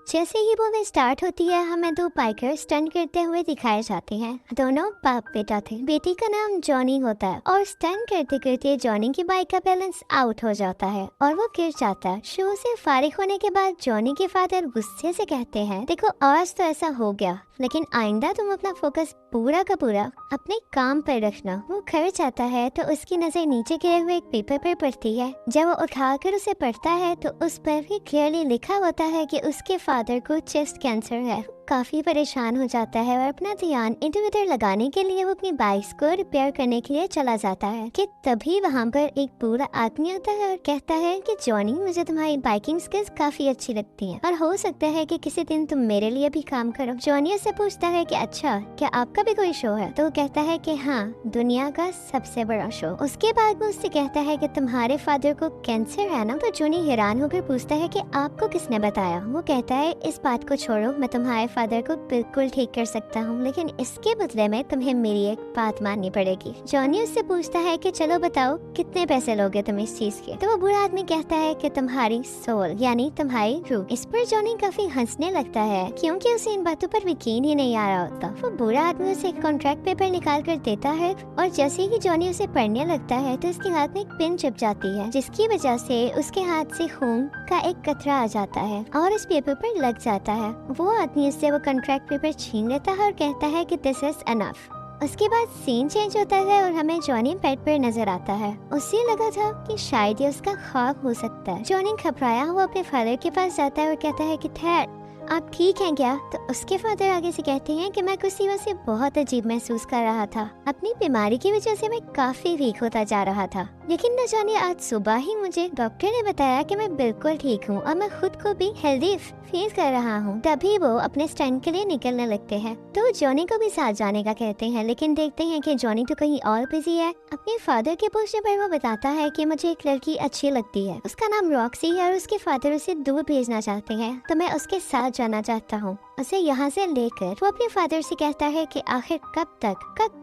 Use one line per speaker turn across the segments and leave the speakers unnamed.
जैसे ही movie start होती है हमें दो बाइकर स्टंट करते हुए दिखाए जाते हैं। दोनों बाप बेटा थे। बेटी का नाम जॉनी होता है और स्टंट करते करते जॉनी की बाइक का बैलेंस आउट हो जाता है और वो गिर जाता है। शो से फारिग होने के बाद जॉनी के फादर गुस्से से कहते हैं, देखो आज तो ऐसा हो गया, लेकिन आइंदा तुम अपना फोकस पूरा का पूरा अपने काम पर रखना। वो घर जाता है तो उसकी नजर नीचे गिरे हुए एक पेपर पर पड़ती है। जब वो उठाकर उसे पढ़ता है तो उस पर भी क्लियरली लिखा होता है कि उसके फादर को चेस्ट कैंसर है। काफी परेशान हो जाता है और अपना ध्यान इधर उधर लगाने के लिए वो अपनी बाइक को रिपेयर करने के लिए चला जाता है कि तभी वहाँ पर एक बूढ़ा आदमी आता है और कहता है कि जॉनी, मुझे तुम्हारी बाइकिंग स्किल्स काफी अच्छी लगती हैं और हो सकता है कि किसी दिन तुम मेरे लिए भी काम करो। जॉनी उससे पूछता है कि अच्छा, क्या आपका भी कोई शो है? तो वो कहता है कि हाँ, दुनिया का सबसे बड़ा शो। उसके बाद वो उससे कहता है कि तुम्हारे फादर को कैंसर है ना? तो जॉनी हैरान होकर पूछता है कि आपको किसने बताया? वो कहता है, इस बात को छोड़ो, मैं तुम्हारे फादर को बिल्कुल ठीक कर सकता हूँ, लेकिन इसके बदले में तुम्हें मेरी एक बात माननी पड़ेगी। जॉनी उससे पूछता है कि चलो बताओ, कितने पैसे लोगे तुम इस चीज के? तो वो बूढ़ा आदमी कहता है कि तुम्हारी सोल यानी तुम्हारी रूह। इस पर जॉनी काफी हंसने लगता है क्योंकि उसे इन बातों पर यकीन ही नहीं आ रहा होता। वो बूढ़ा आदमी उसे एक कॉन्ट्रैक्ट पेपर निकाल कर देता है और जैसे ही जॉनी उसे पढ़ने लगता है तो उसके हाथ में एक पिन चुप जाती है, जिसकी वजह से उसके हाथ से खून का एक कतरा आ जाता है और उस पेपर पर लग जाता है। वो आदमी उससे वो कॉन्ट्रैक्ट पेपर छीन लेता है और कहता है कि दिस इज एनफ। उसके बाद सीन चेंज होता है और हमें जॉनी बेड पर नजर आता है। उसे लगा था कि शायद ये उसका ख्वाब हो सकता है। जॉनी घबराया हुआ अपने फादर के पास जाता है और कहता है कि ठहर, आप ठीक हैं क्या? तो उसके फादर आगे से कहते हैं कि मैं कुछ समय से बहुत अजीब महसूस कर रहा था। अपनी बीमारी की वजह से मैं काफी वीक होता जा रहा था, लेकिन न जाने आज सुबह ही मुझे डॉक्टर ने बताया कि मैं बिल्कुल ठीक हूँ और मैं खुद को भी हेल्दी फील कर रहा हूँ। तभी वो अपने स्टंट के लिए निकलने लगते हैं तो जॉनी को भी साथ जाने का कहते हैं, लेकिन देखते हैं कि जॉनी तो कहीं और बिजी है। अपने फादर के पूछने पर वो बताता है कि मुझे एक लड़की अच्छी लगती है, उसका नाम रॉक्सी है और उसके फादर उसे दूर भेजना चाहते हैं, तो मैं उसके साथ जाना चाहता हूँ। उसे यहाँ से लेकर वो अपने फादर से कहता है कि आखिर कब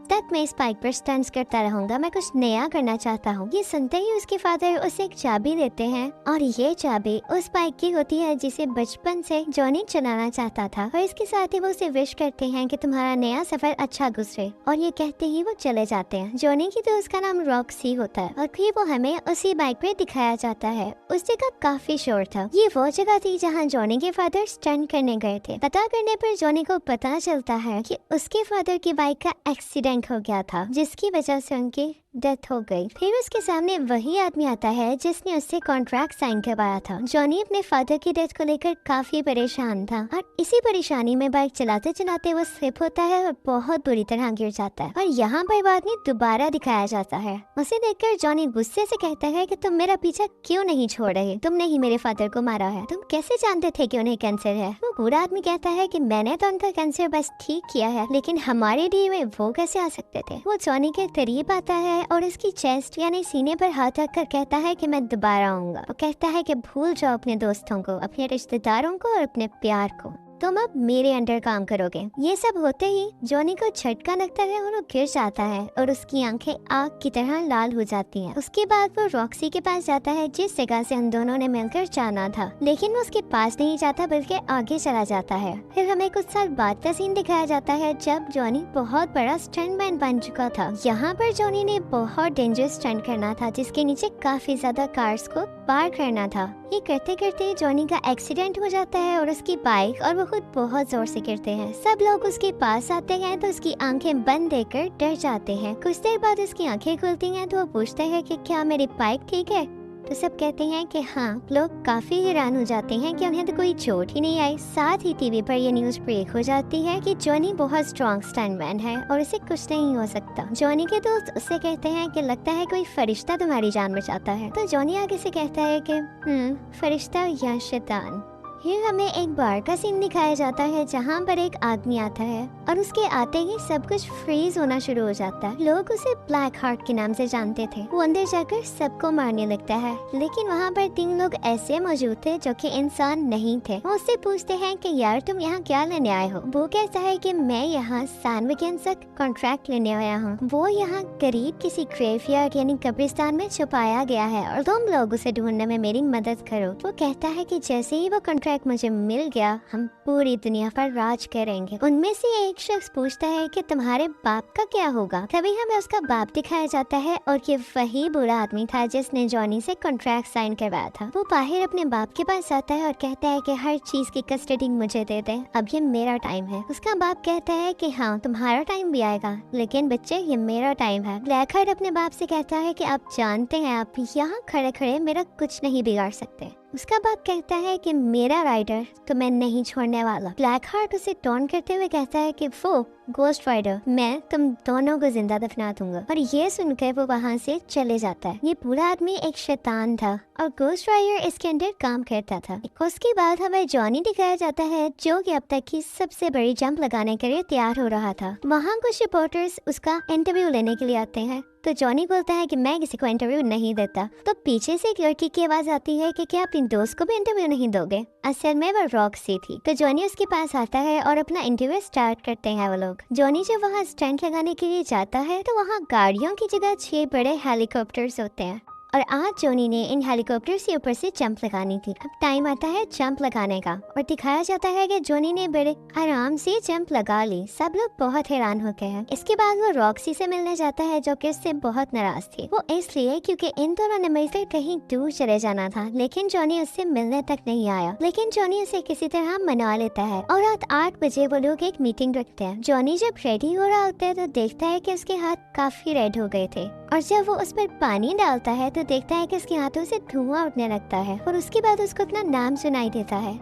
तक मैं इस बाइक पर स्टंट्स करता रहूंगा, मैं कुछ नया करना चाहता हूँ। ये सुनते ही उसके फादर उसे एक चाबी देते हैं और ये चाबी उस बाइक की होती है जिसे बचपन से जॉनी चलाना चाहता था और इसके साथ ही वो उसे विश करते हैं कि तुम्हारा नया सफर अच्छा गुजरे और ये कहते ही वो चले जाते हैं। जॉनी की दोस्त का नाम रॉक्सी होता है और फिर वो हमें उसी बाइक पर दिखाया जाता है। उस जगह काफी शोर था। ये वो जगह थी जहाँ जॉनी के फादर स्टंट करने गए थे। पता करने पर जॉनी को पता चलता है कि उसके फादर की बाइक का एक्सीडेंट हो गया था, जिसकी वजह से उनकी डेथ हो गई। फिर उसके सामने वही आदमी आता है जिसने उससे कॉन्ट्रैक्ट साइन करवाया था। जॉनी अपने फादर की डेथ को लेकर काफी परेशान था और इसी परेशानी में बाइक चलाते चलाते वो स्लिप होता है और बहुत बुरी तरह गिर जाता है और यहाँ पर वो आदमी दोबारा दिखाया जाता है। उसे देखकर जॉनी गुस्से से कहता है कि तुम मेरा पीछा क्यों नहीं छोड़ रहे? तुमने ही मेरे फादर को मारा है, तुम कैसे जानते थे कि उन्हें कैंसर है? वो बूढ़ा आदमी कहता है कि मैंने तो उनका कैंसर बस ठीक किया है, लेकिन हमारे लिए में वो कैसे आ सकते थे? वो जॉनी के करीब आता है और इसकी चेस्ट यानी सीने पर हाथ रख कर कहता है कि मैं दोबारा आऊंगा। वो कहता है कि भूल जाओ अपने दोस्तों को, अपने रिश्तेदारों को और अपने प्यार को, तुम अब मेरे अंडर काम करोगे। ये सब होते ही जॉनी को झटका लगता है और वो गिर जाता है और उसकी आंखें आग की तरह लाल हो जाती हैं। उसके बाद वो रॉक्सी के पास जाता है जिस जगह से उन दोनों ने मिलकर जाना था, लेकिन वो उसके पास नहीं जाता बल्कि आगे चला जाता है। फिर हमें कुछ साल बाद का सीन दिखाया जाता है जब जॉनी बहुत बड़ा स्टंटमैन बन चुका था। यहाँ पर जॉनी ने बहुत डेंजरस स्टंट करना था जिसके नीचे काफी ज्यादा कार्स को पार करना था। ये करते करते जॉनी का एक्सीडेंट हो जाता है और उसकी बाइक और वो खुद बहुत जोर से गिरते हैं। सब लोग उसके पास आते हैं तो उसकी आंखें बंद देखकर डर जाते हैं। कुछ देर बाद उसकी आंखें खुलती हैं तो वो पूछते हैं कि क्या मेरी बाइक ठीक है? तो सब कहते हैं कि हाँ। लोग काफी हैरान हो जाते हैं कि उन्हें तो कोई चोट ही नहीं आई। साथ ही टीवी पर यह न्यूज ब्रेक हो जाती है कि जॉनी बहुत स्ट्रॉन्ग स्टंटमैन है और उसे कुछ नहीं हो सकता। जॉनी के दोस्त उससे कहते हैं कि लगता है कोई फरिश्ता तुम्हारी जान बचाता है। तो जॉनी आगे से कहता है कि फरिश्ता या शैतान। फिर हमें एक बार का सीन दिखाया जाता है जहाँ पर एक आदमी आता है और उसके आते ही सब कुछ फ्रीज होना शुरू हो जाता है। लोग उसे ब्लैक हार्ट के नाम से जानते थे। वो अंदर जाकर सबको मारने लगता है, लेकिन वहाँ पर 3 लोग ऐसे मौजूद थे जो कि इंसान नहीं थे। वो उससे पूछते हैं कि यार तुम यहाँ क्या लेने आए हो? वो कहता है कि मैं यहाँ सैंडविच का कॉन्ट्रैक्ट लेने आया हूँ। वो यहाँ करीब किसी ग्रेवयार्ड यानी कब्रिस्तान में छुपाया गया है और तुम लोग उसे ढूंढने में मेरी मदद करो। वो कहता है कि जैसे ही वो कॉन्ट्रैक्ट कॉन्ट्रैक्ट मुझे मिल गया, हम पूरी दुनिया पर राज करेंगे। उनमें से एक शख्स पूछता है कि तुम्हारे बाप का क्या होगा। तभी हमें उसका बाप दिखाया जाता है और ये वही बुरा आदमी था जिसने जॉनी से कॉन्ट्रैक्ट साइन करवाया था। वो बाहर अपने बाप के पास आता है और कहता है कि हर चीज की कस्टडी मुझे दे दे, अब ये मेरा टाइम है। उसका बाप कहता है कि हाँ तुम्हारा टाइम भी आएगा, लेकिन बच्चे ये मेरा टाइम है। ब्लैकहार्ट अपने बाप से कहता है कि आप जानते हैं आप यहाँ खड़े खड़े मेरा कुछ नहीं बिगाड़ सकते। उसका बाप कहता है कि मेरा राइडर तो मैं नहीं छोड़ने वाला। ब्लैकहार्ट उसे टॉन्ट करते हुए कहता है कि वो गोस्ट राइडर, मैं तुम दोनों को जिंदा दफना दूंगा। और ये सुनकर वो वहाँ से चले जाता है। ये पूरा आदमी एक शैतान था और गोस्ट राइडर इसके अंदर काम करता था। उसके बाद हमें जॉनी दिखाया जाता है जो कि अब तक की सबसे बड़ी जंप लगाने के लिए तैयार हो रहा था। वहाँ कुछ रिपोर्टर्स उसका इंटरव्यू लेने के लिए आते हैं, तो जॉनी बोलता है कि मैं किसी को इंटरव्यू नहीं देता। तो पीछे से एक लड़की की आवाज आती है कि क्या अपनी दोस्त को भी इंटरव्यू नहीं दोगे। असल में वो रॉक्सी थी। तो जॉनी उसके पास आता है और अपना इंटरव्यू स्टार्ट करते हैं वो लोग। जॉनी जब वहाँ स्टंट लगाने के लिए जाता है तो वहाँ गाड़ियों की जगह 6 बड़े हेलीकॉप्टर्स होते हैं और आज जॉनी ने इन हेलीकॉप्टर के ऊपर से जंप लगानी थी। अब टाइम आता है जंप लगाने का और दिखाया जाता है कि जॉनी ने बड़े आराम से जंप लगा ली। सब लोग बहुत हैरान हो गए हैं। इसके बाद वो रॉक्सी से मिलने जाता है जो कि उससे बहुत नाराज थी। वो इसलिए क्योंकि इन दोनों ने मिलकर कहीं दूर चले जाना था, लेकिन जॉनी उससे मिलने तक नहीं आया। लेकिन जॉनी उसे किसी तरह मना लेता है और रात 8 बजे वो लोग एक मीटिंग रखते हैं। जॉनी जब रेडी हो रहा होता है तो देखता है कि उसके हाथ काफी रेड हो गए थे और जब वो उस पर पानी डालता है तो देखता है कि उसके हाथों से धुआं उठने लगता है और उसके बाद उसको अपना नाम सुनाई देता है।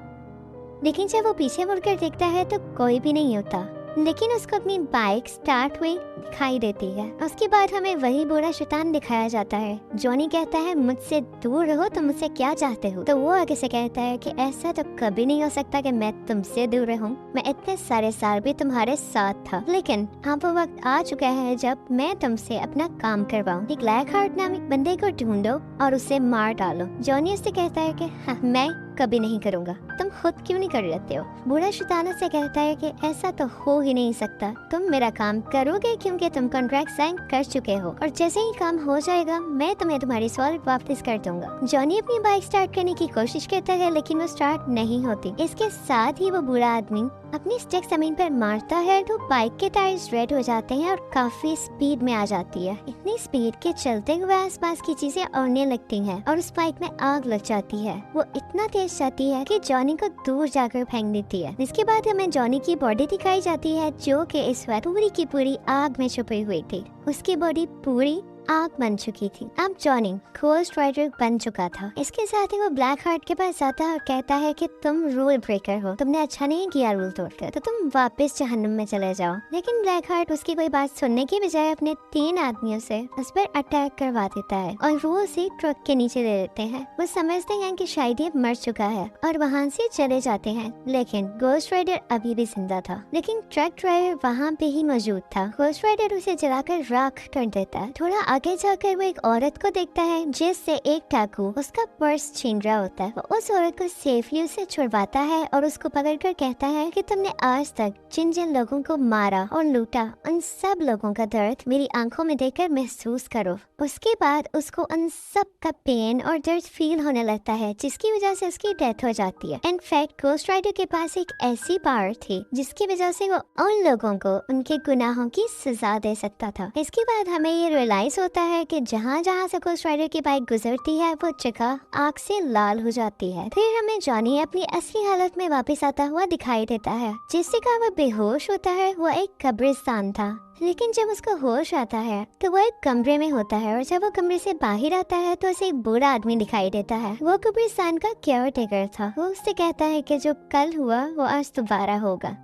लेकिन जब वो पीछे मुड़कर देखता है तो कोई भी नहीं होता, लेकिन उसको अपनी बाइक स्टार्ट हुई दिखाई देती है। उसके बाद हमें वही बुरा शैतान दिखाया जाता है। जॉनी कहता है मुझसे दूर रहो, तुम मुझसे क्या चाहते हो। तो वो आगे से कहता है कि ऐसा तो कभी नहीं हो सकता कि मैं तुमसे दूर रहूं, मैं इतने सारे साल भी तुम्हारे साथ था, लेकिन अब वो वक्त आ चुका है जब मैं तुमसे अपना काम करवाऊं। एक ब्लैकहार्ट नामक बंदे को ढूंढो और उसे मार डालो। जॉनी उससे कहता है कि हाँ, मैं कभी नहीं करूँगा, तुम खुद क्यों नहीं कर लेते हो। बुरा शैतान से कहता है कि ऐसा तो हो ही नहीं सकता, तुम मेरा काम करोगे क्योंकि तुम कॉन्ट्रैक्ट साइन कर चुके हो और जैसे ही काम हो जाएगा मैं तुम्हें तुम्हारी सॉल वापस कर दूंगा। जॉनी अपनी बाइक स्टार्ट करने की कोशिश करता है लेकिन वो स्टार्ट नहीं होती। इसके साथ ही वो बुरा आदमी अपनी स्टिक जमीन पर मारता है तो बाइक के टायर्स रेड हो जाते हैं और काफी स्पीड में आ जाती है। इतनी स्पीड के चलते हुए आसपास की चीजें उड़ने लगती हैं और उस बाइक में आग लग जाती है। वो इतना तेज जाती है कि जॉनी को दूर जाकर फेंक देती है। इसके बाद हमें जॉनी की बॉडी दिखाई जाती है जो कि इस वक्त पूरी की पूरी आग में छुपी हुई थी। उसकी बॉडी पूरी आग बन चुकी थी। अब जॉनी घोस्ट राइडर बन चुका था। इसके साथ ही वो ब्लैकहार्ट के पास आता है और कहता है कि तुम रूल ब्रेकर हो, तुमने अच्छा नहीं किया रूल तोड़कर, तो तुम वापस जहन्नुम में चले जाओ। लेकिन ब्लैकहार्ट उसकी कोई बात सुनने की बजाय अपने 3 आदमियों से उस पर अटैक करवा देता है और वो उसे ट्रक के नीचे ले लेते हैं। वो समझते हैं कि शायद ये मर चुका है और वहाँ से चले जाते हैं, लेकिन घोस्ट राइडर अभी भी जिंदा था। लेकिन ट्रक ड्राइवर वहाँ पे ही मौजूद था। घोस्ट राइडर उसे जलाकर राख कर देता है। थोड़ा आगे जाकर वो एक औरत को देखता है जिससे एक डाकू उसका पर्स छीन रहा होता है। वो उस औरत को सेफली उसे छुड़वाता है और उसको पकड़कर कहता है कि तुमने आज तक जिन जिन लोगों को मारा और लूटा उन सब लोगों का दर्द मेरी आंखों में देखकर महसूस करो। उसके बाद उसको उन सब का पेन और दर्द फील होने लगता है जिसकी वजह से उसकी डेथ हो जाती है। इनफैक्ट घोस्ट राइडर के पास एक ऐसी पावर थी जिसकी वजह से वो उन लोगों को उनके गुनाहों की सजा दे सकता था। इसके बाद हमें ये रियलाइज होता है कि जहाँ जहाँ से घोस्ट राइडर की बाइक गुजरती है वो जगह आग से लाल हो जाती है। फिर हमें जॉनी अपनी असली हालत में वापस आता हुआ दिखाई देता है। जिस जगह वो बेहोश होता है वो एक कब्रिस्तान था, लेकिन जब उसको होश आता है तो वो एक कमरे में होता है और जब वो कमरे से बाहर आता है तो उसे एक बुरा आदमी दिखाई देता है। वो कब्रिस्तान का केयर टेकर था। वो उससे कहता है कि जो कल हुआ वो आज दोबारा होगा।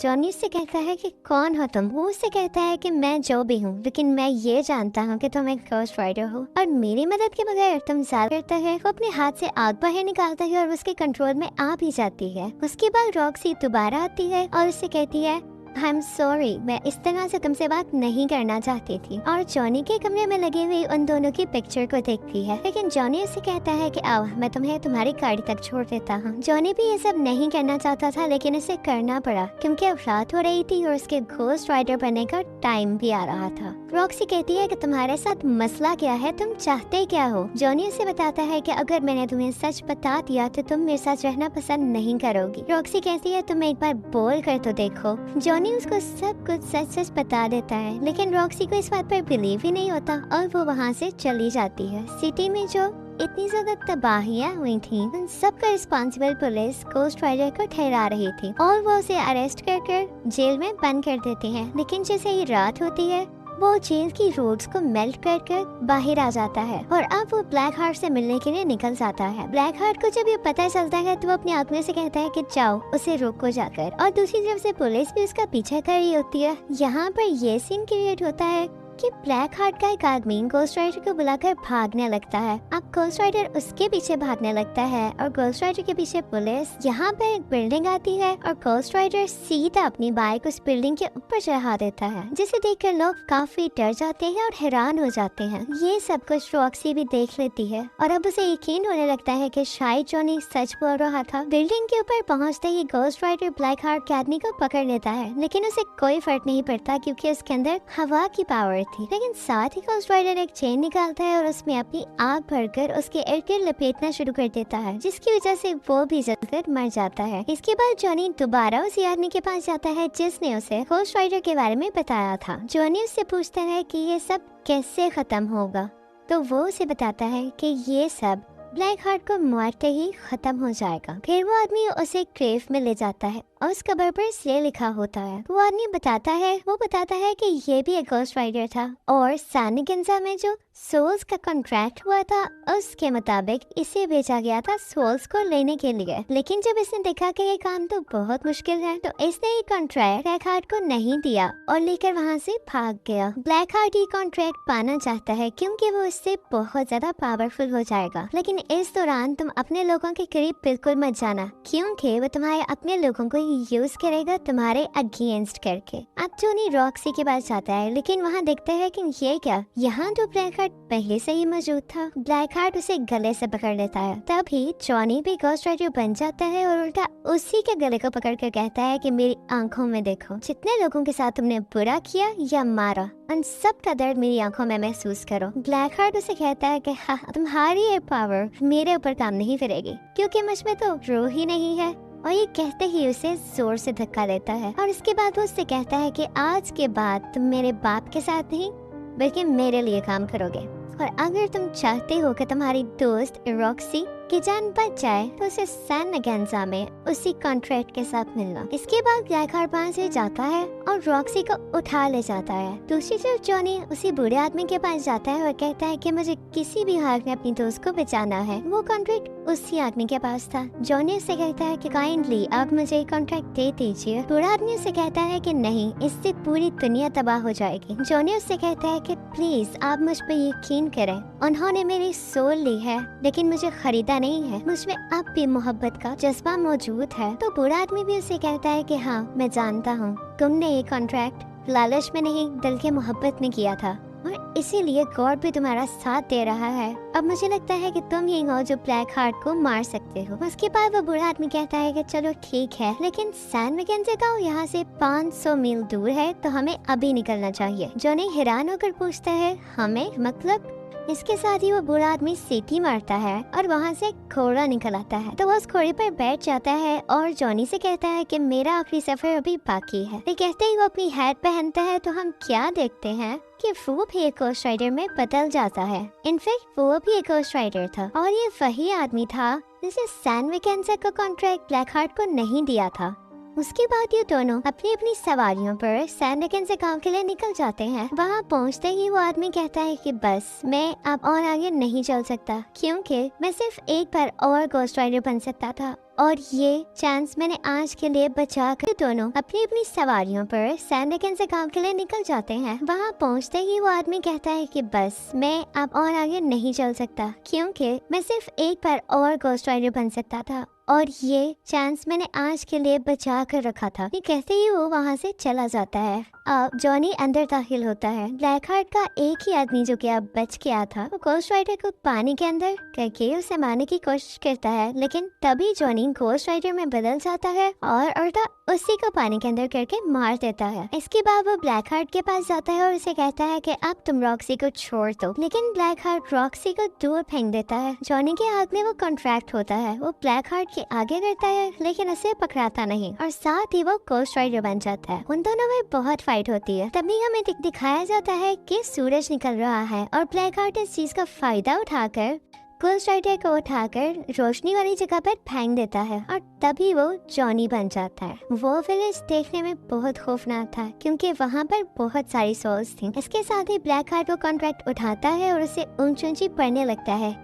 जॉनी उससे कहता है कि कौन हो तुम। वो उससे कहता है कि मैं जो भी हूँ, लेकिन मैं ये जानता हूँ कि तुम एक घोस्ट राइडर हो और मेरी मदद के बगैर तुम जाल करता है। वो अपने हाथ से आग बाहर निकालता है और उसके कंट्रोल में आ भी जाती है। उसके बाद रॉक्सी दोबारा आती है और उससे कहती है आई एम सॉरी, मैं इस तरह से तुमसे बात नहीं करना चाहती थी। और जॉनी के कमरे में लगी हुई उन दोनों की पिक्चर को देखती है, लेकिन जॉनी उससे कहता है कि आओ मैं तुम्हें तुम्हारी गाड़ी तक छोड़ देता हूँ। जॉनी भी ये सब नहीं करना चाहता था, लेकिन उसे करना पड़ा क्योंकि अब रात हो रही थी और उसके घोस्ट राइडर बनने का टाइम भी आ रहा था। रॉक्सी कहती है कि तुम्हारे साथ मसला क्या है, तुम चाहते क्या हो। जॉनी उसे बताता है कि अगर मैंने तुम्हें सच बता दिया तो तुम मेरे साथ रहना पसंद नहीं करोगी। रॉक्सी कहती है तुम एक बार बोल कर तो देखो। जॉनी उसको सब कुछ सच सच बता देता है, लेकिन रॉक्सी को इस बात पर बिलीव ही नहीं होता और वो वहाँ से चली जाती है। सिटी में जो इतनी ज्यादा तबाहियां हुई थी, उन सब का रिस्पॉन्सिबल पुलिस गोस्ट राइडर को ठहरा रही थी और वो उसे अरेस्ट कर जेल में बंद कर देते हैं। लेकिन जैसे ही रात होती है, वो जेल की रोड्स को मेल्ट कर बाहर आ जाता है और अब वो ब्लैक हार्ट से मिलने के लिए निकल जाता है। ब्लैक हार्ट को जब ये पता चलता है तो वो अपने आदमी से कहता है कि जाओ उसे रोको जाकर, और दूसरी तरफ से पुलिस भी उसका पीछा कर रही होती है। यहाँ पर ये सीन क्रिएट होता है कि ब्लैक हार्ट का एक आदमी गोस्ट राइडर को बुलाकर भागने लगता है। अब गोस्ट राइडर उसके पीछे भागने लगता है और गोस्ट राइडर के पीछे पुलिस। यहाँ पर एक बिल्डिंग आती है और गोस्ट राइडर सीधा अपनी बाइक उस बिल्डिंग के ऊपर चढ़ा देता है, जिसे देखकर लोग काफी डर जाते हैं और हैरान हो जाते हैं। ये सब कुछ रॉक्सी भी देख लेती है और अब उसे यकीन होने लगता है कि शायद जॉनी सच बोल रहा था। बिल्डिंग के ऊपर पहुँचते ही गोस्ट राइडर ब्लैक हार्ट के आदमी को पकड़ लेता है, लेकिन उसे कोई फर्क नहीं पड़ता क्योंकि उसके अंदर हवा की पावर थी। लेकिन साथ ही गोस्ट राइडर एक चेन निकालता है और उसमें अपनी आग भरकर उसके इर्द गिर्द लपेटना शुरू कर देता है, जिसकी वजह से वो भी जलकर मर जाता है। इसके बाद जॉनी दोबारा उसी आदमी के पास जाता है जिसने उसे गोस्ट राइडर के बारे में बताया था। जॉनी उससे पूछता है कि ये सब कैसे खत्म होगा, तो वो उसे बताता है कि ये सब ब्लैक हार्ट को मारते ही खत्म हो जाएगा। फिर वो आदमी उसे क्रेव में ले जाता है और उस कबर पर इसलिए लिखा होता है। वो आदमी बताता है कि ये भी एक गोस्ट राइडर था और सैनिगेंजा में जो सोल्स का कॉन्ट्रैक्ट हुआ था उसके मुताबिक इसे भेजा गया था सोल्स को लेने के लिए। लेकिन जब इसने देखा कि ये काम तो बहुत मुश्किल है, तो इसने ये कॉन्ट्रैक्ट ब्लैक हार्ट को नहीं दिया और लेकर वहाँ से भाग गया। ब्लैक हार्ट ये कॉन्ट्रैक्ट पाना चाहता है क्योंकि वो इससे बहुत ज्यादा पावरफुल हो जाएगा, लेकिन इस दौरान तुम अपने लोगों के करीब बिल्कुल मत जाना क्योंकि वो तुम्हारे अपने लोगों को यूज करेगा तुम्हारे अगेंस्ट करके। अब जॉनी रॉक्सी के पास जाता है, लेकिन वहाँ देखता है कि ये क्या, यहाँ तो ब्लैक हार्ट पहले से ही मौजूद था। ब्लैक हार्ट उसे गले से पकड़ लेता है। तभी जॉनी भी गोस्ट राइडर बन जाता है और उल्टा उसी के गले को पकड़ कर कहता है कि मेरी आंखों में देखो, जितने लोगों के साथ तुमने बुरा किया या मारा, उन सब का दर्द मेरी आंखों में महसूस करो। ब्लैक हार्ट उसे कहता है कि हाँ, तुम्हारी ये पावर मेरे ऊपर काम नहीं करेगी क्योंकि मुझ में तो रूह ही नहीं है। और ये कहते ही उसे जोर से धक्का देता है और इसके बाद वो उससे कहता है कि आज के बाद तुम मेरे बाप के साथ नहीं बल्कि मेरे लिए काम करोगे, और अगर तुम चाहते हो कि तुम्हारी दोस्त रॉक्सी की जान बच जाए तो उसे सैनिगेंजा में उसी कॉन्ट्रैक्ट के साथ मिलना। इसके बाद ब्लैक हार्ट वहाँ से जाता है और रॉक्सी को उठा ले जाता है। दूसरी तरफ जॉनी उसी बूढ़े आदमी के पास जाता है और कहता है कि मुझे किसी भी हाल में अपनी दोस्त को बचाना है। वो कॉन्ट्रैक्ट उसी आदमी के पास था। जॉनी उससे कहता है कि काइंडली आप मुझे कॉन्ट्रैक्ट दे दीजिए। बूढ़ा आदमी उससे कहता है कि नहीं, इससे पूरी दुनिया तबाह हो जाएगी। जॉनी उससे कहता है कि प्लीज आप मुझ पर यकीन करें, उन्होंने मेरी सोल ली है लेकिन मुझे खरीदा नहीं है, मुझमें अब भी मोहब्बत का जज्बा मौजूद है। तो बूढ़ा आदमी भी उसे कहता है कि हाँ मैं जानता हूँ, तुमने ये कॉन्ट्रैक्ट लालच में नहीं बल्कि मोहब्बत में किया था और इसीलिए गॉड भी तुम्हारा साथ दे रहा है। अब मुझे लगता है कि तुम ही हो जो ब्लैक हार्ट को मार सकते हो। उसके बाद वो बूढ़ा आदमी कहता है कि चलो ठीक है, लेकिन सैनिगेंजा गांव यहाँ से 500 मील दूर है तो हमें अभी निकलना चाहिए। जॉनी हैरान होकर पूछता है हमें, मतलब? इसके साथ ही वो बूढ़ा आदमी सीटी मारता है और वहाँ से घोड़ा निकल आता है। तो वो उस घोड़े पर बैठ जाता है और जॉनी से कहता है कि मेरा आखिरी सफर अभी बाकी है। ये कहते ही वो अपनी हैट पहनता है तो हम क्या देखते हैं कि वो भी एक गोस्ट राइडर में बदल जाता है। इनफैक्ट वो भी एक गोस्ट राइडर था और ये वही आदमी था जिसे सैनिगेंजा का कॉन्ट्रैक्ट ब्लैक हार्ट को नहीं दिया था। उसके बाद ये दोनों अपनी अपनी सवारियों पर सैनिगेंजा गांव के लिए निकल जाते हैं। वहाँ पहुँचते ही वो आदमी कहता है कि बस मैं अब और आगे नहीं चल सकता क्योंकि मैं सिर्फ एक बार और गोस्ट राइडर बन सकता था और ये चांस मैंने आज के लिए बचा कर। दोनों अपनी अपनी सवारियों पर सैनिगेंजा गांव के लिए निकल जाते हैं। वहाँ पहुँचते ही वो आदमी कहता है कि बस मैं अब और आगे नहीं चल सकता क्योंकि मैं सिर्फ एक बार और गोस्ट राइडर बन सकता था और ये चांस मैंने आज के लिए बचा कर रखा था। ये कहते ही वो वहाँ से चला जाता है। अब जॉनी अंदर दाखिल होता है। ब्लैक हार्ट का एक ही आदमी जो कि अब बच गया था वो गोस्ट राइडर को पानी के अंदर करके उसे मारने की कोशिश करता है, लेकिन तभी जॉनी जॉनी घोस्ट राइडर में बदल जाता है और अर्था उसी को पानी के अंदर करके मार देता है। इसके बाद वो ब्लैक हार्ट के पास जाता है और उसे कहता है कि अब तुम रॉक्सी को छोड़ दो, लेकिन ब्लैक हार्ट रॉक्सी को दूर फेंक देता है। जॉनी के हाथ में वो कॉन्ट्रैक्ट होता है, वो ब्लैक हार्ट के आगे करता है लेकिन उसे पकड़ाता नहीं और साथ ही वो घोस्ट राइडर बन जाता है। उन दोनों में बहुत फाइट होती है। तभी हमें दिखाया जाता है कि सूरज निकल रहा है और ब्लैक हार्ट इस चीज का फायदा उठाकर घोस्ट राइडर को उठाकर रोशनी वाली जगह पर फेंक देता है और तभी वो जॉनी बन जाता है। वो विलेज देखने में बहुत खौफनाक था क्योंकि वहाँ पर बहुत सारी सोल्स थी। इसके साथ ही ब्लैक हार्ट वो कॉन्ट्रैक्ट उठाता है और उसे ऊंची ऊंची पड़ने लगता है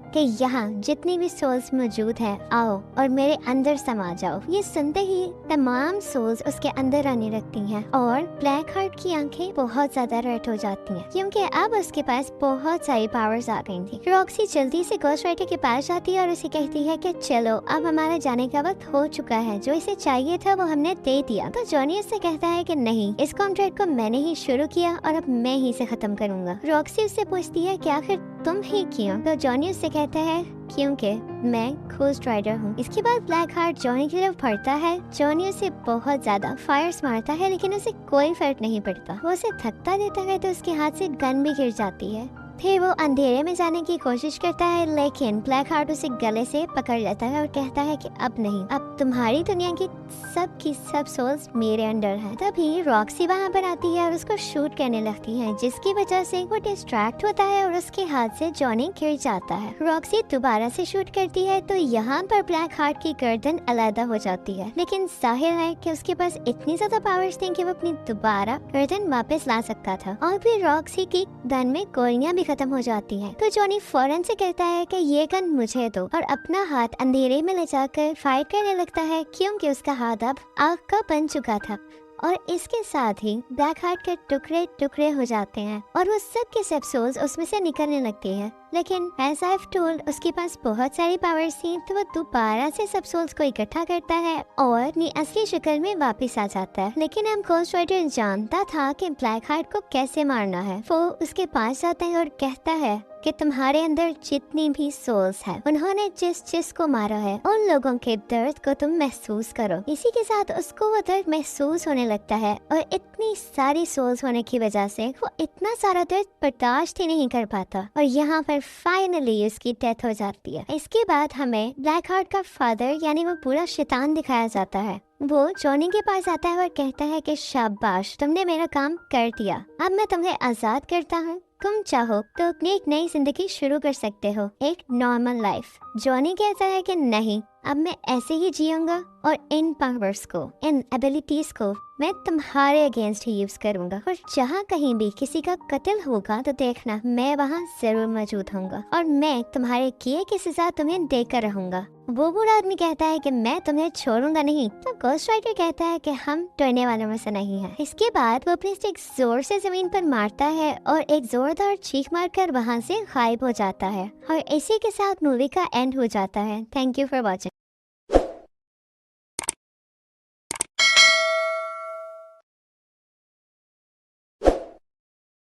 कि यहाँ जितनी भी सोल्स मौजूद हैं आओ और मेरे अंदर समा जाओ। ये सुनते ही तमाम सोल्स उसके अंदर आने लगती हैं और ब्लैक हार्ट की आंखें बहुत ज्यादा रेड हो जाती हैं क्योंकि अब उसके पास बहुत सारी पावर्स आ गई थी। रॉक्सी जल्दी से घोस्ट राइडर के पास जाती है और उसे कहती है कि चलो अब हमारा जाने का वक्त हो चुका है, जो इसे चाहिए था वो हमने दे दिया। तो जॉनी उससे कहता है कि नहीं, इस कॉन्ट्रैक्ट को मैंने ही शुरू किया और अब मैं ही इसे खत्म करूंगा। रॉक्सी उससे पूछती है कि आखिर तुम ही क्यों? तो जॉनी उससे कहता है क्योंकि मैं घोस्ट राइडर हूँ। इसके बाद ब्लैक हार्ट जॉनी की तरफ बढ़ता है। जॉनी उसे बहुत ज्यादा फायर्स मारता है लेकिन उसे कोई फर्क नहीं पड़ता। वो उसे धक्का देता है तो उसके हाथ से गन भी गिर जाती है। फिर वो अंधेरे में जाने की कोशिश करता है लेकिन ब्लैक हार्ट उसे गले से पकड़ लेता है और कहता है कि अब नहीं, अब तुम्हारी दुनिया की सब सोल्स मेरे अंडर है। तभी रॉक्सी वहाँ पर आती है और उसको शूट करने लगती है जिसकी वजह से वो डिस्ट्रैक्ट होता है और उसके हाथ से जॉनी गिर जाता है। रॉक्सी दोबारा से शूट करती है तो यहाँ पर ब्लैक हार्ट की गर्दन अलग हो जाती है, लेकिन जाहिर है कि उसके पास इतनी ज्यादा पावर्स थी कि वो अपनी दोबारा गर्दन वापस ला सकता था। और फिर रॉक्सी की गन में गोलियां भी खत्म हो जाती हैं। तो जॉनी फौरन से कहता है कि ये गन मुझे दो और अपना हाथ अंधेरे में ले जाकर फाइट करने लगता है क्योंकि उसका हाथ अब आग का बन चुका था। और इसके साथ ही ब्लैक हार्ट के टुकड़े टुकड़े हो जाते हैं और वो सब के सब सोल्स उसमें से निकलने लगती है। लेकिन एज आई हैव टोल्ड उसके पास बहुत सारी पावर्स थी तो वो दोबारा से सब सोल्स को इकट्ठा करता है और अपनी असली शक्ल में वापस आ जाता है। लेकिन अब घोस्ट राइडर जानता था कि ब्लैक हार्ट को कैसे मारना है। वो उसके पास जाता है और कहता है कि तुम्हारे अंदर जितनी भी सोल्स हैं उन्होंने जिस को मारा है उन लोगों के दर्द को तुम महसूस करो। इसी के साथ उसको वो दर्द महसूस होने लगता है और इतनी सारी सोल्स होने की वजह से वो इतना सारा दर्द बर्दाश्त ही नहीं कर पाता और यहाँ पर फाइनली उसकी डेथ हो जाती है। इसके बाद हमें ब्लैक हार्ट का फादर यानी वो पूरा शैतान दिखाया जाता है। वो जॉनी के पास आता है और कहता है कि शाबाश, तुमने मेरा काम कर दिया, अब मैं तुम्हें आजाद करता हूँ। तुम चाहो तो अपनी एक नई जिंदगी शुरू कर सकते हो, एक नॉर्मल लाइफ। जॉनी कहता है कि नहीं, अब मैं ऐसे ही जीऊंगा और इन पावर्स को, इन एबिलिटीज को मैं तुम्हारे अगेंस्ट ही यूज करूंगा और जहाँ कहीं भी किसी का कत्ल होगा तो देखना मैं वहाँ जरूर मौजूद होऊंगा और मैं तुम्हारे किए की सजा तुम्हें देकर रहूंगा। वो बूढ़ा आदमी कहता है कि मैं तुम्हें छोड़ूंगा नहीं। तो घोस्ट राइडर कहता है कि हम डरने वालों में से नहीं है। इसके बाद वो अपनी स्टिक जोर से जमीन पर मारता है और एक जोरदार चीख मारकर वहाँ से गायब हो जाता है और इसी के साथ मूवी का एंड हो जाता है। Thank you for watching.